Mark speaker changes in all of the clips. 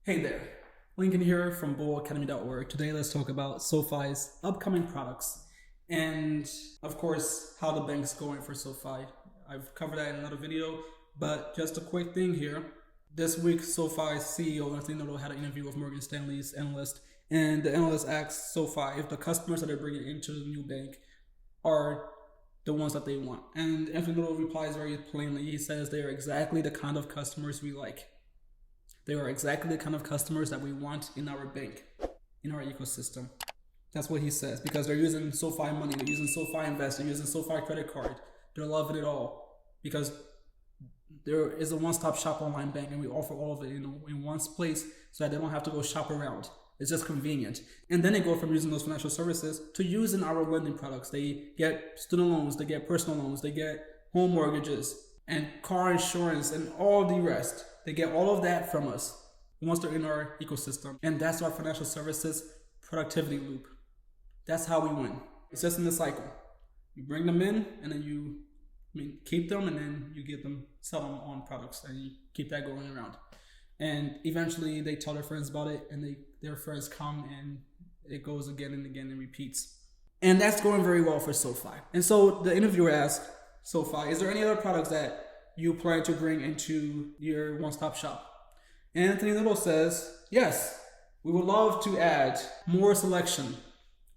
Speaker 1: Hey there, Lincoln here from bullacademy.org. Today let's talk about SoFi's upcoming products and of course how the bank's going for SoFi. I've covered that in another video, but just a quick thing here. This week SoFi's CEO, Anthony Noto, had an interview with Morgan Stanley's analyst, and the analyst asked SoFi if the customers that they're bringing into the new bank are the ones that they want. And Anthony Noto replies very plainly. He says they are exactly the kind of customers we like. They are exactly the kind of customers that we want in our bank, in our ecosystem. That's what he says, because they're using SoFi money, they're using SoFi Invest, they're using SoFi credit card. They're loving it all because there is a one-stop shop online bank, and we offer all of it in one place so that they don't have to go shop around. It's just convenient. And then they go from using those financial services to using our lending products. They get student loans, they get personal loans, they get home mortgages and car insurance and all the rest. They get all of that from us once they're in our ecosystem. And that's our financial services productivity loop. That's how we win. It's just in the cycle. You bring them in, and then you keep them, and then you get them, sell them on products, and you keep that going around. And eventually they tell their friends about it, and their friends come, and it goes again and again and repeats. And that's going very well for SoFi. And so the interviewer asked SoFi, is there any other products that you plan to bring into your one-stop shop? And Anthony Little says, yes, we would love to add more selection,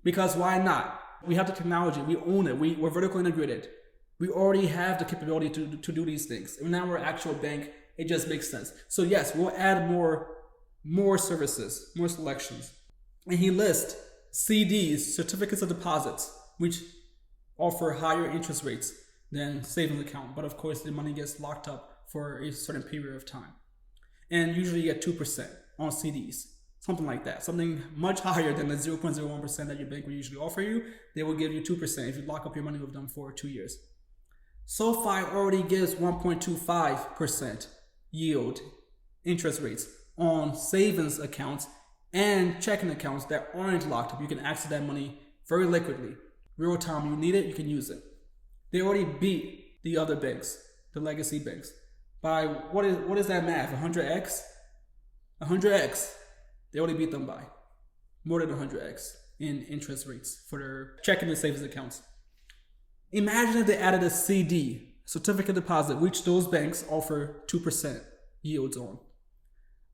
Speaker 1: because why not? We have the technology, we own it, we're vertically integrated. We already have the capability to do these things. And now we're an actual bank, it just makes sense. So yes, we'll add more services, more selections. And he lists CDs, certificates of deposits, which offer higher interest rates than savings account, but of course the money gets locked up for a certain period of time. And usually you get 2% on CDs, something like that, something much higher than the 0.01% that your bank will usually offer you. They will give you 2% if you lock up your money with them for 2 years. SoFi already gives 1.25% yield interest rates on savings accounts and checking accounts that aren't locked up. You can access that money very liquidly, real time. You need it, you can use it. They already beat the other banks, the legacy banks, by what is that math? 100x? 100x. They already beat them by more than 100x in interest rates for their checking and savings accounts. Imagine if they added a CD, certificate deposit, which those banks offer 2% yields on.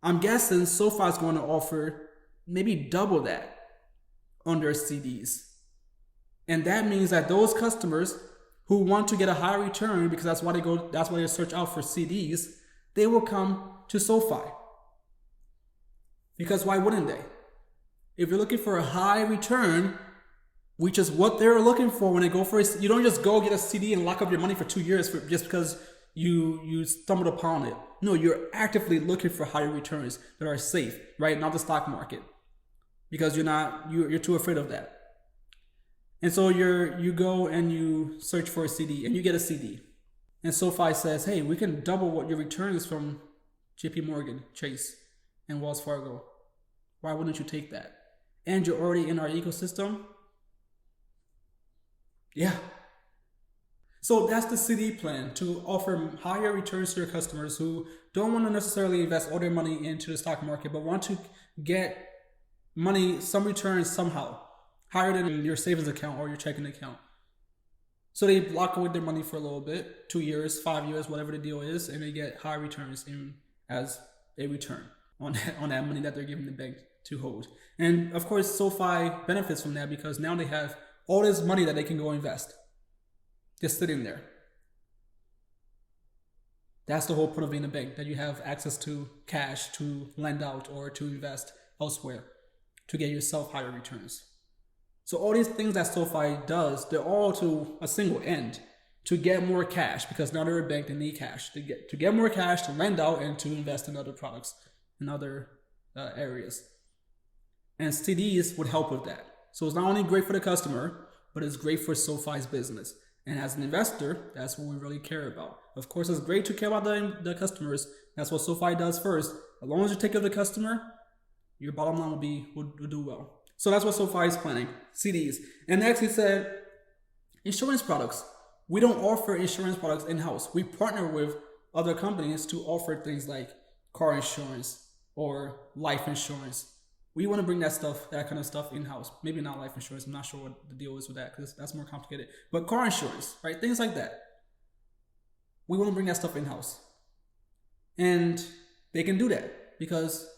Speaker 1: I'm guessing SoFi is going to offer maybe double that on their CDs. And that means that those customers who want to get a high return, because that's why they search out for CDs, they will come to SoFi. Because why wouldn't they? If you're looking for a high return, which is what they're looking for when they go for it, you don't just go get a CD and lock up your money for 2 years just because you stumbled upon it. No, you're actively looking for higher returns that are safe, right? Not the stock market, because you're too afraid of that. And so you go and you search for a CD and you get a CD. And SoFi says, hey, we can double what your return is from JP Morgan, Chase, and Wells Fargo. Why wouldn't you take that? And you're already in our ecosystem. Yeah. So that's the CD plan, to offer higher returns to your customers who don't want to necessarily invest all their money into the stock market, but want to get money, some returns somehow, higher than your savings account or your checking account. So they lock away their money for a little bit, 2 years, 5 years, whatever the deal is, and they get high returns as a return on that money that they're giving the bank to hold. And of course, SoFi benefits from that because now they have all this money that they can go invest, just sitting there. That's the whole point of being a bank, that you have access to cash to lend out or to invest elsewhere to get yourself higher returns. So all these things that SoFi does, they're all to a single end, to get more cash, because now they're a bank, they need cash. To get more cash, to lend out, and to invest in other products, in other areas. And CDs would help with that. So it's not only great for the customer, but it's great for SoFi's business. And as an investor, that's what we really care about. Of course, it's great to care about the customers. That's what SoFi does first. As long as you take care of the customer, your bottom line will do well. So that's what SoFi is planning, CDs. And next he said, insurance products. We don't offer insurance products in-house. We partner with other companies to offer things like car insurance, or life insurance. We want to bring that kind of stuff in-house. Maybe not life insurance. I'm not sure what the deal is with that because that's more complicated. But car insurance, right? Things like that. We want to bring that stuff in-house. And they can do that because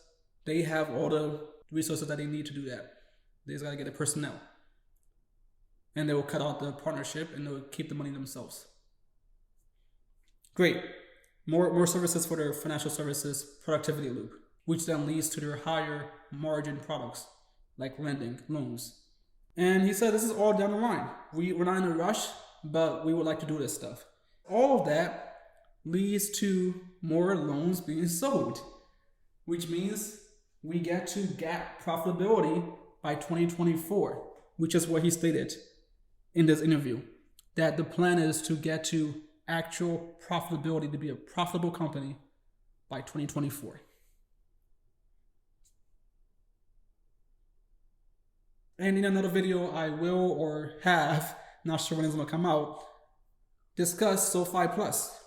Speaker 1: they have all the resources that they need to do that. They just got to get the personnel. And they will cut out the partnership and they'll keep the money themselves. Great. More services for their financial services productivity loop, which then leads to their higher margin products like lending, loans. And he said this is all down the line. We're not in a rush, but we would like to do this stuff. All of that leads to more loans being sold, which means we get to GAAP profitability by 2024, which is what he stated in this interview, that the plan is to get to actual profitability, to be a profitable company by 2024. And in another video, I will or have, not sure when it's going to come out, discuss SoFi Plus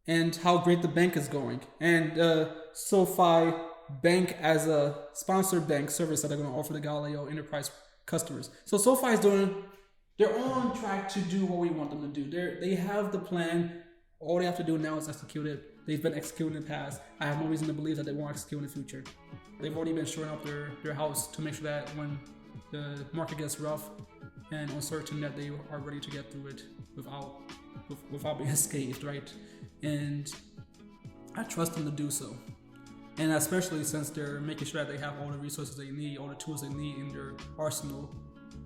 Speaker 1: and how great the bank is going. And SoFi Bank as a sponsored bank service that they're going to offer the Galileo Enterprise customers. So SoFi is they're on track to do what we want them to do. They have the plan. All they have to do now is execute it. They've been executing in the past. I have no reason to believe that they won't execute in the future. They've already been shoring up their house to make sure that when the market gets rough and uncertain, that they are ready to get through it without being scathed, right? And I trust them to do so. And especially since they're making sure that they have all the resources they need, all the tools they need in their arsenal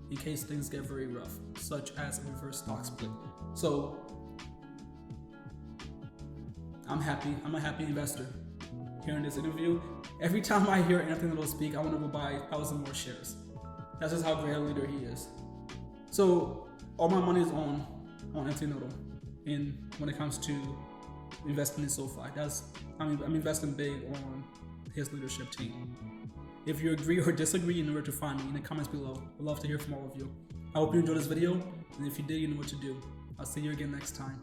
Speaker 1: in case things get very rough, such as a reverse stock split. So I'm happy. I'm a happy investor hearing this interview. Every time I hear Anthony Little speak, I want to go buy 1,000 more shares. That's just how great a leader he is. So all my money is on Anthony Little when it comes to investing in SoFi. I'm investing big on his leadership team. If you agree or disagree, you know where to find me in the comments below. I'd love to hear from all of you. I hope you enjoyed this video, and if you did, you know what to do. I'll see you again next time.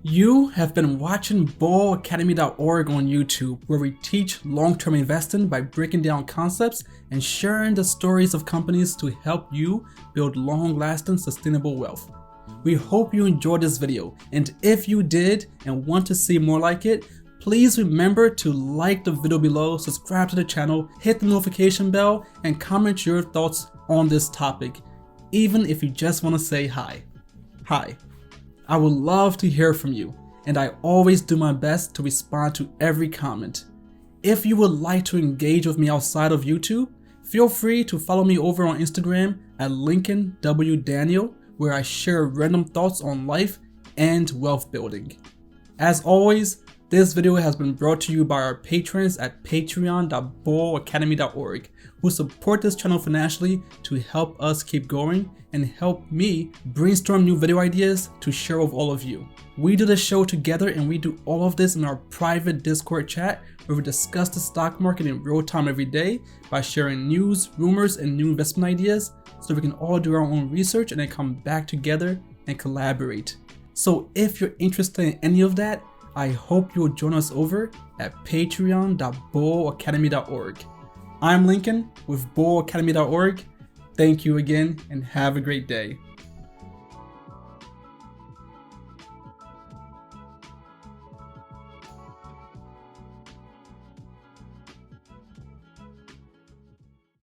Speaker 1: You have been watching bullacademy.org on YouTube, where we teach long-term investing by breaking down concepts and sharing the stories of companies to help you build long-lasting, sustainable wealth. We hope you enjoyed this video, and if you did and want to see more like it, please remember to like the video below, subscribe to the channel, hit the notification bell, and comment your thoughts on this topic, even if you just want to say hi. Hi. I would love to hear from you, and I always do my best to respond to every comment. If you would like to engage with me outside of YouTube, feel free to follow me over on Instagram at Lincoln W. Daniel, where I share random thoughts on life and wealth building. As always, this video has been brought to you by our patrons at patreon.bullacademy.org, who support this channel financially to help us keep going and help me brainstorm new video ideas to share with all of you. We do the show together, and we do all of this in our private Discord chat where we discuss the stock market in real time every day by sharing news, rumors, and new investment ideas so we can all do our own research and then come back together and collaborate. So if you're interested in any of that, I hope you'll join us over at patreon.bullacademy.org. I'm Lincoln with bullacademy.org. Thank you again and have a great day.